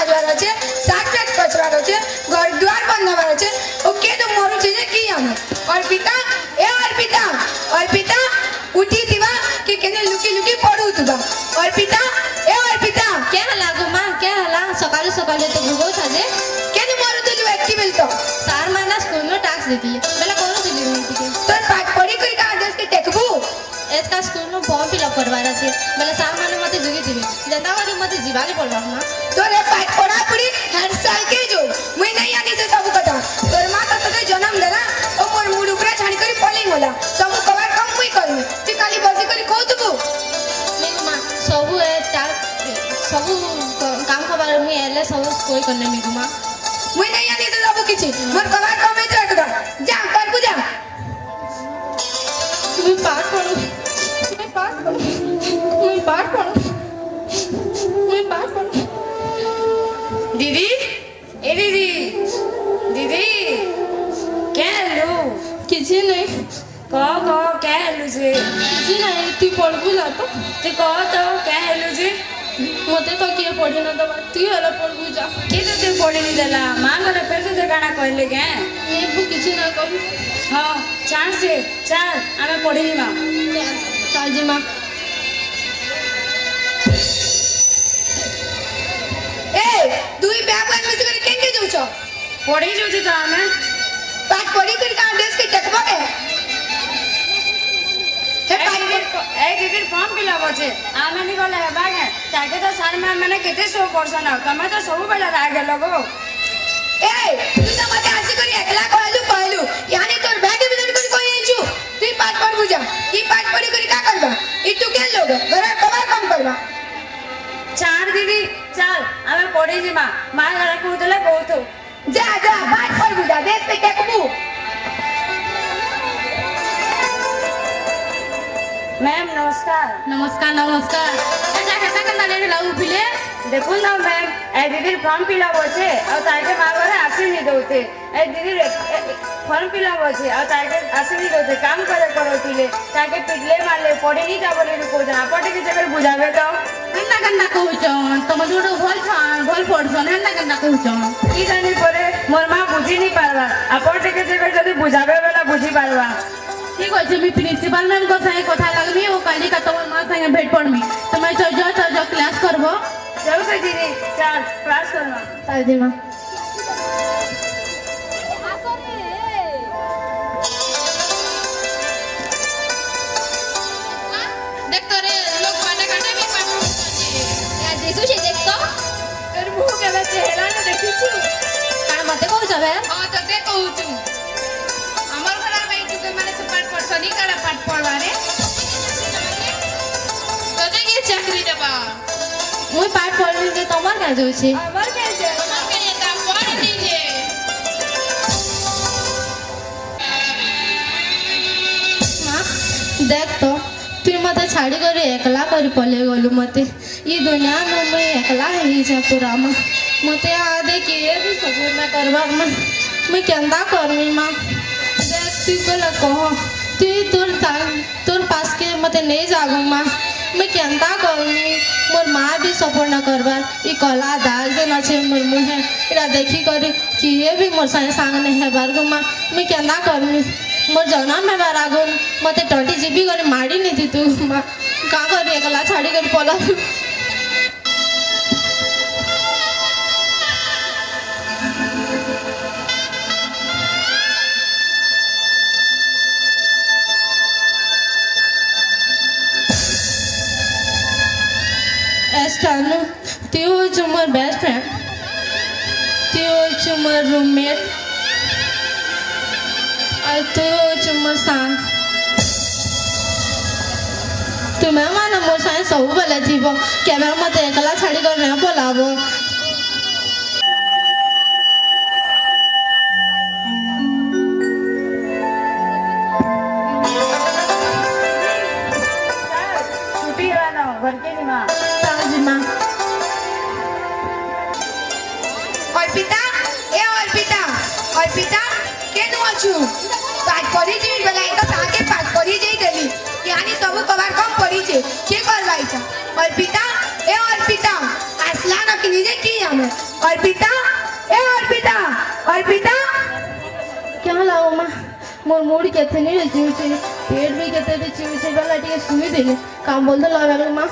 साजवार अच्छे साग टाग पचवार अच्छे घर द्वार बनवार अच्छे ओके तो मोरू चीज की आने और पिता उठी दिवा कि केने लुकी लुकी पड़ू तुबा और पिता क्या हला गो मां क्या हला सकाले सकाले तो भूगो था जे केने मोरू तो जो एक्टिव तो सार माना स्कूल में टैक्स देती है बेला कौन सी ली थी के तो पाठ पढ़ी कोई का आदेश के टेकबू एसका स्कूल में फॉर्म फिलअप करवार আছে बेला सार माने मते जुगी थी जनता वाली मते जीवाले पड़वा मां तोरे पाठ पढ़ा पड़ी हर साल के जो मुई नहीं आनी से सब कथा तोर मां तो तोके जन्म देला ओ मोर मुड ऊपर छाणी करी पलेई होला सब कवर कम मुई करू तू खाली बसी करी कहतबू मेरी मां सब सब काम खबर मुई एले सब कोई करने मेरी मां मुई नहीं आनी से सब किछि मोर कवर कम है तो एकदम जा कर पूजा मैं पाठ पढ़ू दीदी ए दीदी दीदी क्या लो किसी नहीं कह क्या हेलु जे किसी नहीं तू पढ़बू ला तो तू कह तो क्या हेलु जे मते तो किए पढ़ी ना दबा तू हला पढ़बू जा के तो तू पढ़ी नहीं देला मां मने फिर से जगाना कहले के मैं बु किसी ना कहू हां चार हमें पढ़ी मां चल जी मां ए दुई बैग में से कर केंगे जाउछ पढ़ी जाउछ तो हमें पाठ पढ़ी कर का आदेश के टेकबो के हे ए दीदी फॉर्म फिलअप होचे आमे नि गले हेबा के ताके तो सार माने केते 100% तमे तो सब बेला रागे लगो ए तू तो मते आसी करी एकला कहलु यानी तोर बैग बिदन करी कोई आइछु तू पाठ पढ़ बुझा ई पाठ पढ़ी करी का करबा ई तू के लोग घर कबार कम करबा चार दीदी चल हमें पढ़ी जी मां घर को देले बहुत जा पाठ पढ़ बुझा देश पे टेकबू मैम नमस्कार ऐसा कैसा करना ले लाऊ फिले देखो ना मैम ए दीदी फॉर्म फिलअप होचे और ताके मां घरे आसी नहीं दोते ए दीदी फॉर्म फिलअप होचे और ताके आसी नहीं दोते काम करे करथिले ताके पिटले मारले पढ़ी नहीं जा बोले को जा पढ़ी के जगह बुझावे तो गन्ना कहूचन तुम जोड़ भल पढ़सन गन्ना कहूचन ई जानी परे मोर मां बुझी नहीं पारवा आ पढ़ी के जगह जदी बुझावे वाला बुझी पारवा ठीक है मैं प्रिंसिपल मैम को संगे कथा लगमी वो काली का तोर मां संगे भेट पड़मी तो मैं जो क्लास करबो चल से दीदी चल क्लास करना चल दी मां देख तो रे लोग काटे काटे भी पाठ यार देखु छी देख तो कर मुंह केला चेहरा न देखि छु कान मते कहू छबे हां तो दे कहू छु हमर घर में तू के माने से पाठ पढ़सनी काड़ा पाठ पढ़वारे तो दे के चाकरी देबा मुई पाठ पढ़ली के तमर का जाउ छी हमर के जे हमर के ये काम पढ़ दीजे मां देख तो तू मते छाड़ी कर एकला कर पले गलु मते ई दुनिया में मैं एकला ही जा पूरा मां मते आ दे के ये भी सबर ना करवा मैं केंदा करमी मां देख तू कला कह तू तोर पास के मते नहीं जागू मां मैं केंदा करमी मोर मां भी सपोर्ट ना करबार ई कला दाग दे ना छे मोर मुहे इरा देखी करी कि ये भी मोर संग नहीं है बार गो मां मैं केंदा करमी मोर जन्म में बार आगो मते टटी जीबी करे मारी नहीं थी तू मां का करे एकला छाड़ी कर पला Estano, teu último best friend, teu último roommate, teu último son. तुम्हें माना मोर साए सब बेले थी कैमरा मत एकला छाड़ी कर नहीं बोलाबो छुट्टी वाला घर के जी मां अर्पिता केनु अछु पाठ पढ़ी जी बेला तो ताके पाठ पढ़ी जाई देली यानी सब कबार कम पढ़ी छे के करवाई छ अर्पिता आसला न कि निजे की हमें मोर मूड केते नहीं चिउचे पेट भी केते चिउचे वाला टिके सुई देले काम बोल दो लागल मां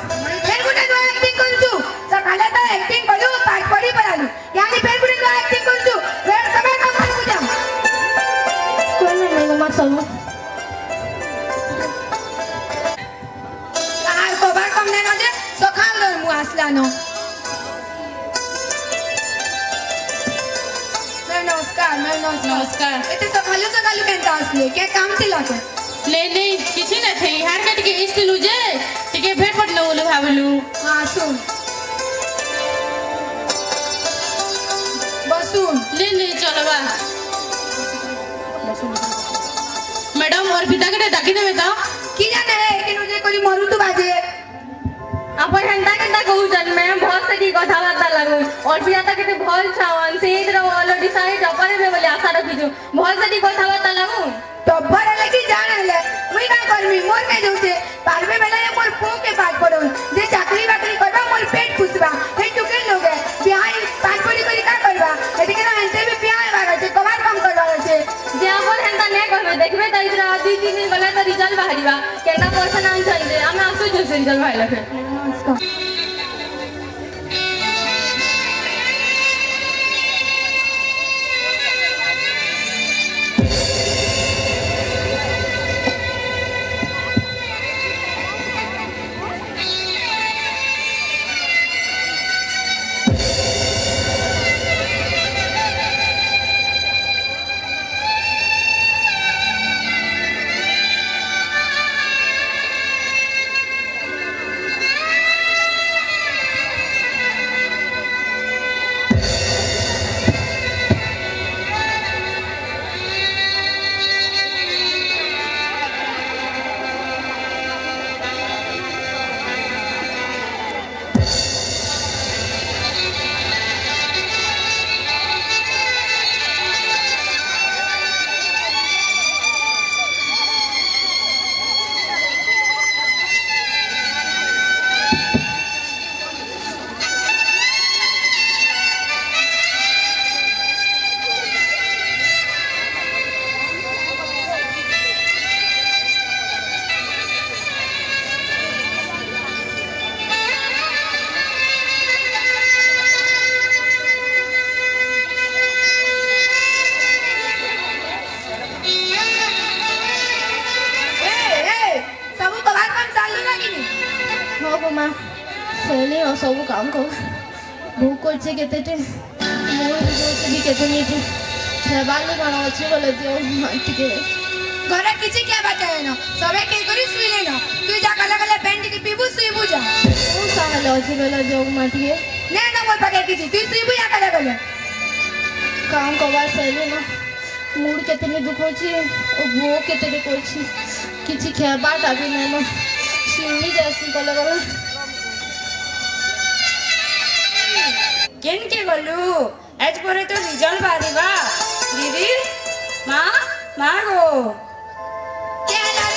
फेर गुटे नो एक्टिंग करछु सकाले तो एक्टिंग करू पाठ पढ़ी परालु यानी फेर गुटे नो एक्टिंग करछु फेर समय काम करू जा कोन नहीं मां सब आर कोबार कम ने न जे सखाल दर मु आसला न नमस्कार एते सकालु केनता आसले के काम थिला के ले किछि न थे हार के टिके इस्तिलु जे टिके भेट पट न बोलु भाबलु हां सुन बसुन ले चलबा मैडम और पिता के डाकी देबे त की जाने है कि नुजे कोली मरु तू बाजे अपन हंता केता कहू जन मैं बहुत सही कथा बार्ता लागू और पिता तक के भल छावन से इधर वाला डिसाइड अपन में बोले आशा रखी छु बहुत सही कथा बार्ता लागू टब्बर लगी जान ले मुई का करमी मोर के जोसे पारबे बेला ये मोर पो के पाठ पढो जे चाकरी बाकरी करबा मोर पेट पुसबा हे टुके लोगे बिहाई पाठ पढी करी का करबा एटी के हंते भी बिहाई बागा छे कबार काम करबा छे जे अपन हंता ने कहबे देखबे त इधर 2-3 दिन गले त रिजल्ट बाहरिबा केना पर्सन आंसर दे हम आसु जो रिजल्ट बाहरिला फिर सब काम को भूख करछे केतेटे मोर जोसे भी केते नीटे छेबाले कोन अछि बोले दियो टिके घरे किछि क्या बात है न सबे के करी सुइले न तू जा कला कला पेंट के पीबू सुई बुझा ओ साले अछि बोले दियो माटिए ने न मोर पाके किछि तू सुई बुझा कला कला काम कबार सैले न मूड केते नि दुख अछि ओ भूख केते करछि किछि खेबाट आबि नै न सिंगी जैसी कला कला केन के गलु आज परे तो रिजल्ट बारिबा दीदी मां गो के ला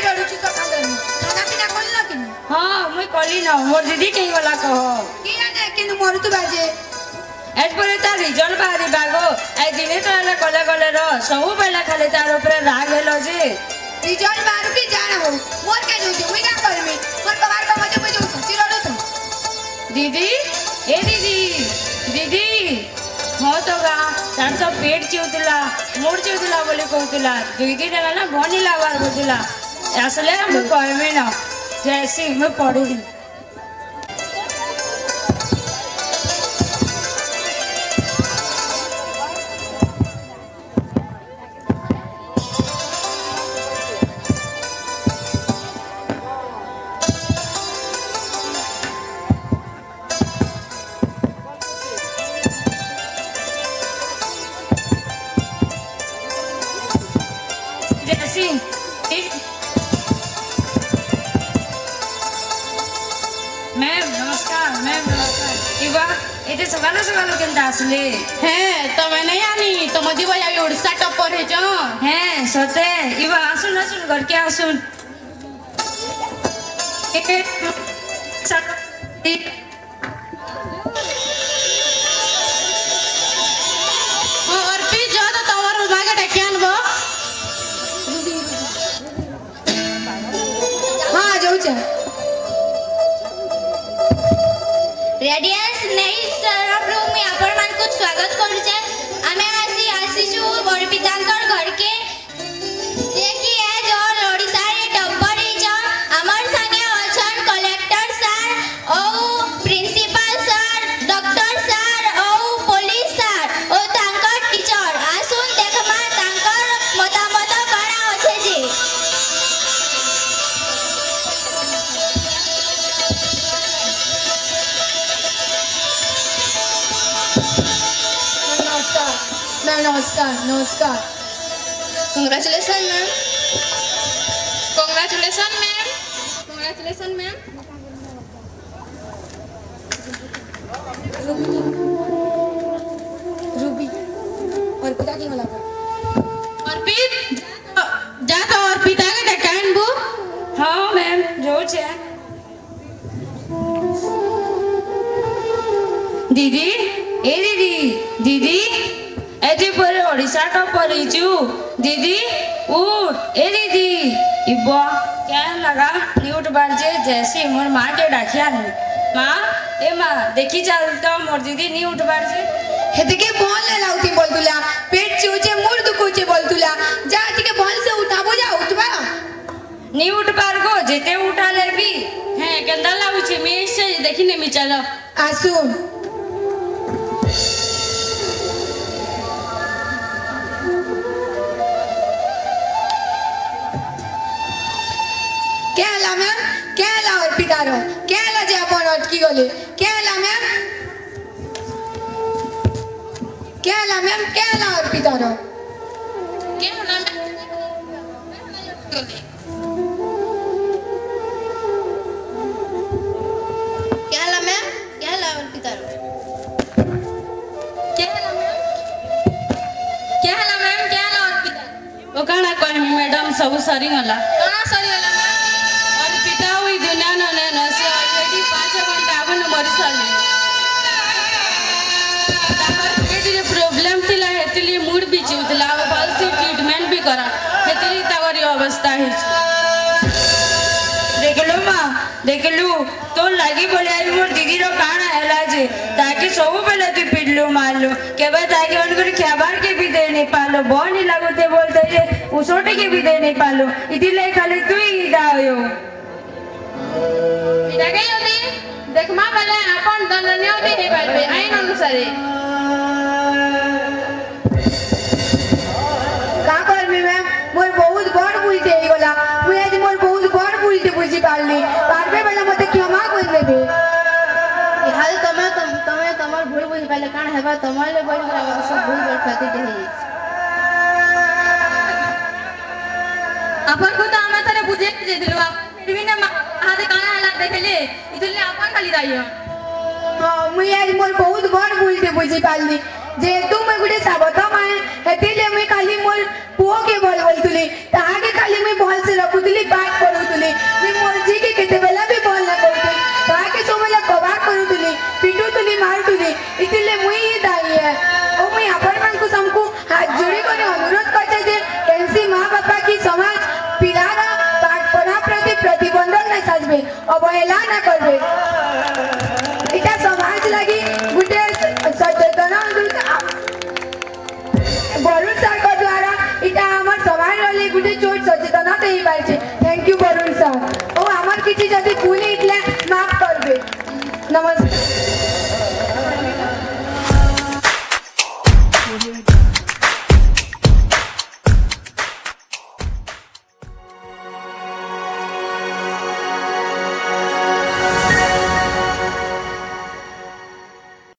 रडुची तो खांदन खाना पीना कोन कि हां मुई कली न मोर दीदी के वाला कह की जाने किनु मोर तू बाजे आज परे ता रिजल्ट बारिबा गो आई दिने तो कले कले र सब बेला खाली तार ऊपर राग हेलो जे रिजल्ट बारु की जाना हो मोर के जोजे मुई का करमी मोर कबार का मजे मुई जो सची रडो तो दीदी ए दीदी हाँ तो गा तार तो पेट चिउतिला मोर चिउतिला बोले कहतिला दुई दिन ना भनी लागबार बोलतिला आसले हम कहबे ना जैसे मैं पढ़ी आसले हैं तो मैं नहीं आनी तो मजी भाई अभी उड़ीसा टॉपर है जो हैं सोते इवा आसुन घर के आसुन और फिर ज्यादा तवर भागे टेक्यान बो रेडियंस नहीं तरफरु मी आपण मानकु स्वागत करूचे आमे आसीछु बड़पितांकर घर के देखि ए जोर ओडिसा रे टॉपर हिजन हमर संगे अछन कलेक्टर सर ओ प्रिंसिपल सर डॉक्टर सर ओ पुलिस सर ओ तांकर टीचर आसुन देखमा तांकर मतामत काना अछि जी। नमस्कार। Congratulations, ma'am. Congratulations, ma'am. Ruby और पिता की होला अर्पित जा तो अर्पिता के डकान बु। हाँ मैम जो छे दीदी ए दीदी एजे पर ओडिसा टॉपर हिजु दीदी उठ ए दीदी इबो क्या लगा न्यूट बाजे जैसे मोर माँ के डाकिया नहीं माँ ए माँ देखी चल तो मोर दीदी नहीं उठ बाजे हेतके बॉल ले लाउती बोल तुला पेट चूचे मुड़ दुकुचे बोल तुला जा के बॉल से उठाबो जा उठवा नहीं उठ पार गो जेते उठा ले भी हैं गंदा लाउची मी से देखि ने मी चलो आसुन क्या ला मैम क्या ला और पितारो क्या ला जे अपन अटकी गले क्या ला मैम क्या ला और पितारो के होला मैम क्या ला और पितारो वो काना कोई मैडम सब सरी गला कहां सरी होला मैम और पिता हुई दुनिया न से ऑलरेडी 5 घंटा आगन मरी साली ताकर पेट रे प्रॉब्लम थिला हेतली मूड भी चिउतला भल से ट्रीटमेंट भी करा हेतली ताकर अवस्था है देखलु तो लागी बोले आई मोर दीदी रो काना हैला जे ताके सब बेले तू पिडलु मारलु केबे ताके उनकर खबर के भी दे नहीं पालो बोनी लागुते बोलते जे उसोटे के भी दे नहीं पालो इदिले खाली तू ही दायो इटा के होती देखमा बेले अपन दंडनीय होती हे पाइबे आइन अनुसारे का करबी मैम मोर बहुत बड़ बुलते ही गला मुई आज मोर बहुत बड़ बुलते बुझी पारली पारबे वाला मते क्षमा कोइ देबे हाल तमे तमर भूल बुझ पाले कान हेबा तमले बोल करा सब भूल बोल खाती दे अपन को तो आमे तरे बुझे दे दिलवा फिर भी ना हाथे काना हला देखले इतले अपन खाली दाइयो हां मुई आज मोर बहुत बड़ बुलते बुझी पारली जे तू मैं गुडे साबत माय हेतिले मैं खाली मोर पुओ के बोलतुली ताहाके खाली मैं बॉल से रखुतली बात करूतुली मैं मोर जी के केते बेला भी बॉल ना करते ताहाके सोमला कबा करूतुली पिटुतुली मारतुली इतिले मुई ही दाई है ओ मैं अपन मन को हमको हाथ जोड़ी करे अनुरोध करते जे कैंसी मां बापा की समाज पिलाना पाठ पढ़ा प्रति प्रतिबंधक न साजबे अवहेला न करबे इटा समाज लगी गुटे सचेतना वरुण सर का द्वारा इटा हमर समाज वाले गुटे छोट सचेतना देई पाइछे थैंक यू वरुण सर ओ हमर किछि जदी भूल इतले माफ करबे नमस्कार